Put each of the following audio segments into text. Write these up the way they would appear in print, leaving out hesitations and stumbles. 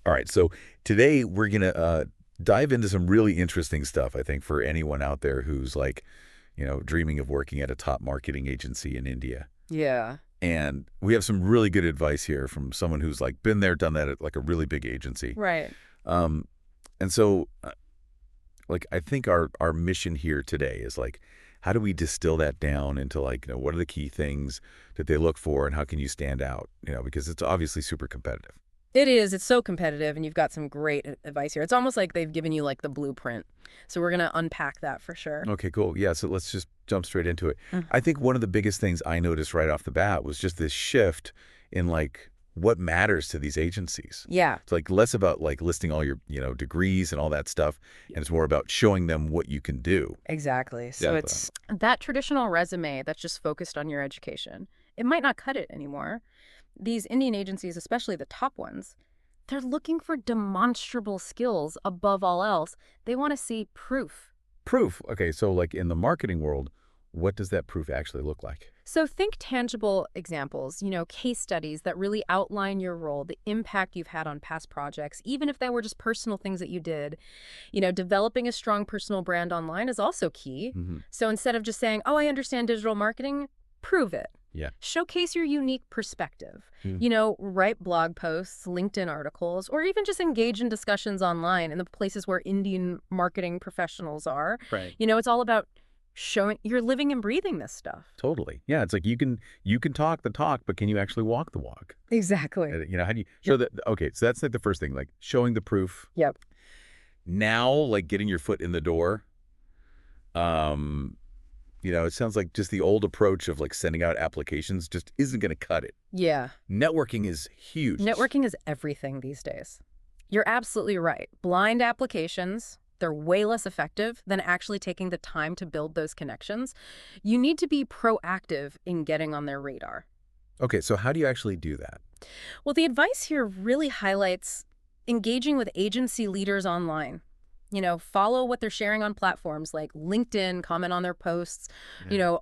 All right, so today we're gonna dive into some really interesting stuff, I think, for anyone out there who's like, dreaming of working at a top marketing agency in India. Yeah. And we have some really good advice here from someone who's like been there, done that at like a really big agency. Right. Um, and so, like, I think our mission here today is like, how do we distill that down into like, what are the key things that they look for, and how can you stand out? Because it's obviously super competitive. It is. It's so competitive, and you've got some great advice here. It's almost like they've given you like the blueprint. So we're going to unpack that for sure. Okay, cool. Yeah, so let's just jump straight into it. Mm. I think one of the biggest things I noticed right off the bat was just this shift in like what matters to these agencies. Yeah, It's like less about like listing all your, degrees and all that stuff, and it's more about showing them what you can do. exactly. So Yeah. it's that traditional resume that's just focused on your education. It might not cut it anymore. These Indian agencies, especially the top ones, they're looking for demonstrable skills above all else. They want to see proof. Proof. Okay, so like in the marketing world, what does that proof actually look like? So think tangible examples, case studies that really outline your role, the impact you've had on past projects, even if they were just personal things that you did. Developing a strong personal brand online is also key. Hmm. So instead of just saying, oh, I understand digital marketing, prove it. Yeah. Showcase your unique perspective. Hmm. Write blog posts, LinkedIn articles, or even just engage in discussions online in the places where Indian marketing professionals are. Right. It's all about showing you're living and breathing this stuff. Totally. Yeah, it's like you can talk the talk, but can you actually walk the walk? Exactly. How do you show that? Okay, so that's like the first thing, like showing the proof. Yep. Now, like getting your foot in the door. Um, it sounds like just the old approach of like sending out applications just isn't going to cut it. Yeah. Networking is huge. Networking is everything these days. You're absolutely right. Blind applications, they're way less effective than actually taking the time to build those connections. You need to be proactive in getting on their radar. Okay, so how do you actually do that? Well, the advice here really highlights engaging with agency leaders online. Follow what they're sharing on platforms like LinkedIn, comment on their posts,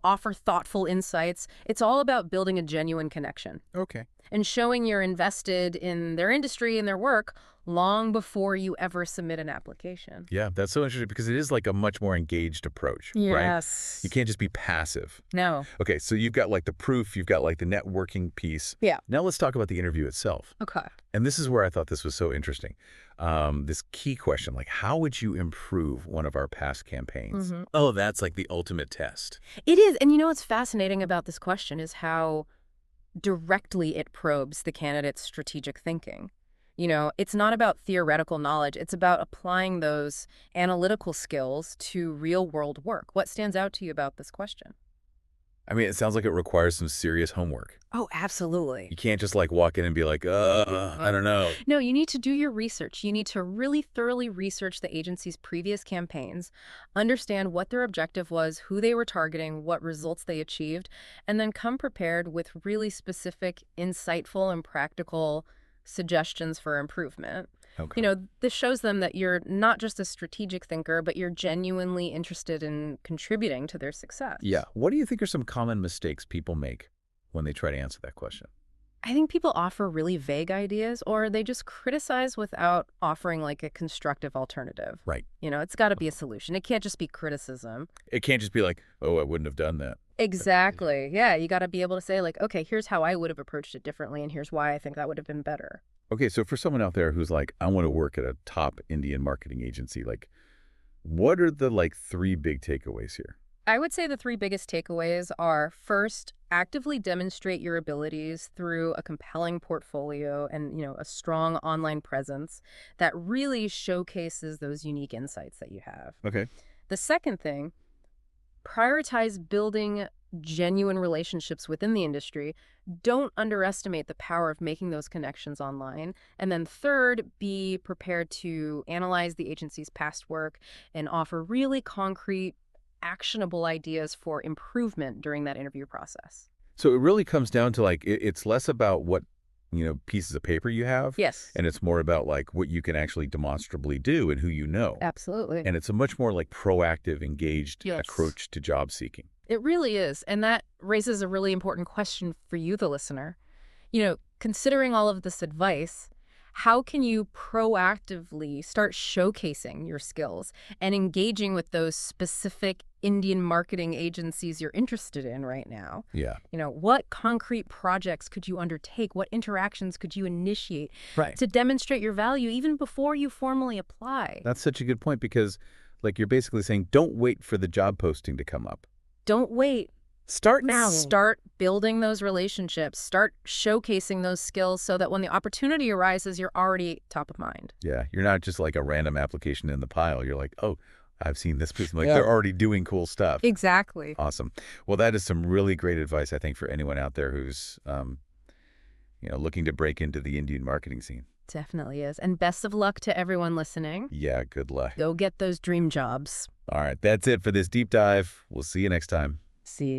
offer thoughtful insights. It's all about building a genuine connection Okay. and showing you're invested in their industry and their work long before you ever submit an application. Yeah, that's so interesting because it is like a much more engaged approach, right? Yes. You can't just be passive. No. Okay, so you've got like the proof, you've got like the networking piece. Yeah. Now let's talk about the interview itself. Okay. And this is where I thought this was so interesting. This key question, like how would you improve one of our past campaigns? Hmm. Oh, that's like the ultimate test. It is. And what's fascinating about this question is how directly it probes the candidate's strategic thinking. It's not about theoretical knowledge. It's about applying those analytical skills to real world work. What stands out to you about this question? I mean, it sounds like it requires some serious homework. Oh, absolutely. You can't just like walk in and be like, I don't know. No, you need to do your research. You need to really thoroughly research the agency's previous campaigns, understand what their objective was, who they were targeting, what results they achieved, and then come prepared with really specific, insightful, and practical suggestions for improvement. Okay. This shows them that you're not just a strategic thinker, but you're genuinely interested in contributing to their success. Yeah. What do you think are some common mistakes people make when they try to answer that question? I think people offer really vague ideas or they just criticize without offering like a constructive alternative. Right. It's got to be a solution. It can't just be criticism. It can't just be like, oh, I wouldn't have done that. Exactly. Yeah, you got to be able to say like, okay, here's how I would have approached it differently and here's why I think that would have been better. Okay, so for someone out there who's like, I want to work at a top Indian marketing agency, like, what are the like three big takeaways here? I would say the three biggest takeaways are first, actively demonstrate your abilities through a compelling portfolio and, a strong online presence that really showcases those unique insights that you have. Okay. The second thing, prioritize building genuine relationships within the industry. Don't underestimate the power of making those connections online. And then third, be prepared to analyze the agency's past work and offer really concrete, actionable ideas for improvement during that interview process. So it really comes down to like, it's less about what, pieces of paper you have. Yes. And it's more about like what you can actually demonstrably do and who you know. Absolutely. And it's a much more like proactive, engaged Yes. approach to job seeking. It really is. And that raises a really important question for you, the listener. Considering all of this advice, How can you proactively start showcasing your skills and engaging with those specific Indian marketing agencies you're interested in right now? Yeah. What concrete projects could you undertake? What interactions could you initiate Right. to demonstrate your value even before you formally apply? That's such a good point because, like, you're basically saying, don't wait for the job posting to come up. Don't wait. Start now. Start building those relationships. Start showcasing those skills so that when the opportunity arises, you're already top of mind. Yeah. You're not just like a random application in the pile. You're like, oh, I've seen this person. Like, Yeah. they're already doing cool stuff. Exactly. Awesome. Well, that is some really great advice, I think, for anyone out there who's, looking to break into the Indian marketing scene. Definitely is. And best of luck to everyone listening. Yeah, good luck. Go get those dream jobs. All right, that's it for this deep dive. We'll see you next time. See you.